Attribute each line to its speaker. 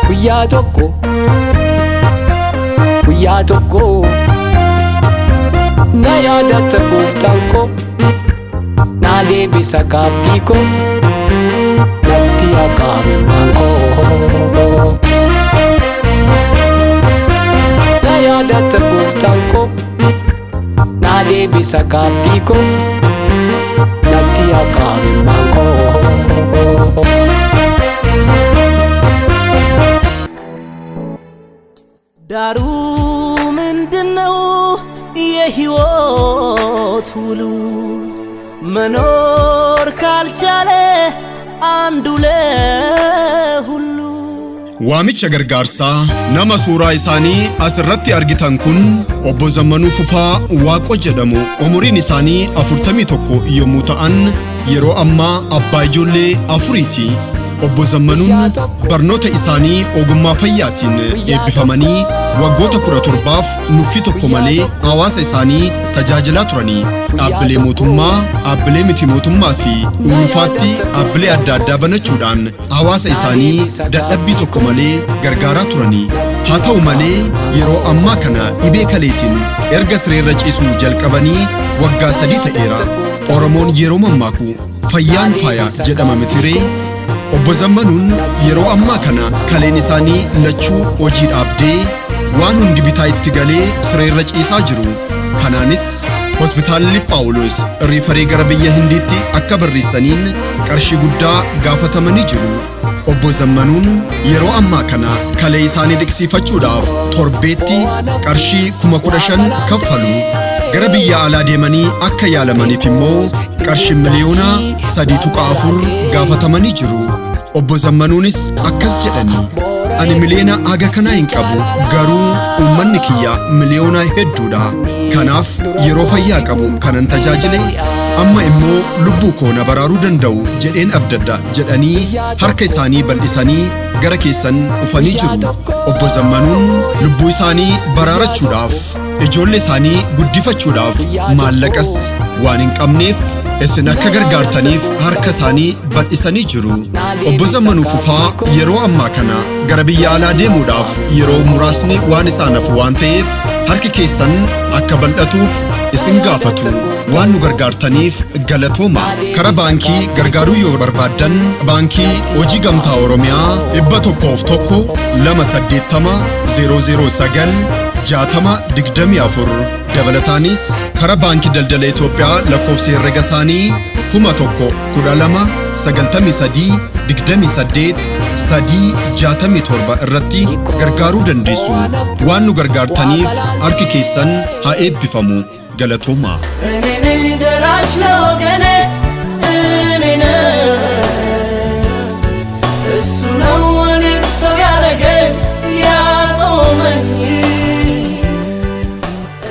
Speaker 1: guyyaa tokko guyyaa tokko na yaadatta gooftaan koo na deebisa gaaffii koo natti haqame maangoo na yaadatta gooftaan koo na deebisa gaaffii koo natti haqame maangoo
Speaker 2: ዳሩ ምንድነው የህይወት ሁሉ መኖር ካልቻለ አንዱ ለሁሉ
Speaker 3: Waamicha gargaarsaa nama suuraa isaanii asirratti argitan kun obbo Zammanuu Fufaa Waaqoo jedhamu. Umuriin isaanii 41 yommuu ta'an yeroo ammaa abbaa ijoollee afuriiti. Obbo Zammanuun barnoota isaanii ogummaa fayyaatiin eebbifamanii waggoota 17f nuffii tokko malee hawaasa isaanii tajaajilaa turanii. Dhaabbilee mootummaa, dhaabbilee miti mootummaa fi dhuunfaatti dhaabbilee adda addaa banachuudhaan hawaasa isaanii dadhabbii tokko malee gargaaraa turanii. Haa ta'u malee yeroo ammaa kana dhibee kaleetiin erga sireerra ciisuu jalqabanii waggaa 3 ta'eera. Oromoon yeroo mammaaku fayyaan faaya jedhama mitiree. Obbo Zammanuun yeroo ammaa kana kaleen isaanii lachuu hojii dhaabdee waan hundi bitaa itti galee sireerra ciisaa jiru. Kanaanis hospitaalli Phaawulos riifaree gara biyya Hindiitti akka barreessaniin qarshii guddaa gaafatamanii jiru. Obbo Zammanuun yeroo ammaa kana kalee isaanii dhiqsiifachuudhaaf torbeetti qarshii 15,000 kaffalu. Gara biyya alaa deemanii akka yaalamaniif immoo qarshii miliyoona 3.4 gaafatamanii jiru. Obbo Zammanuunis akkas jedhanii ani miliyoona haga kanaa hin qabu garuu uummanni kiyya miliyoona hedduudha. Kanaaf yeroo fayyaa qabu kanan tajaajile amma immoo lubbuu koo na baraaruu danda'u jedheen abdadda jedhanii harka isaanii bal'isanii gara keessan dhufanii jiru. Obbo Zammanuun lubbuu isaanii baraarachuudhaaf ijoollee isaanii guddifachuudhaaf maallaqas waan hin qabneef isin akka gargaartaniif harka isaanii bal'isanii jiru. Obbo Zammanuu Fufaa yeroo ammaa kana gara biyya alaa deemuudhaaf yeroo muraasni waan isaan hafu waan ta'eef harki keessan akka bal'atuuf isin gaafatu. Waan nu gargaartaniif galatooma. Kara baankii gargaaruu yoo barbaaddan baankii Hojii Gamtaa Oromiyaa 101 280 009 6024 dabalataanis kara baankii daldala Itoophiyaa lakkoofsa herrega isaanii 1112 93 28 367 irratti gargaaruu dandeessu. Waan nu gargaartaniif harki keessan haa eebbifamu. galatooma.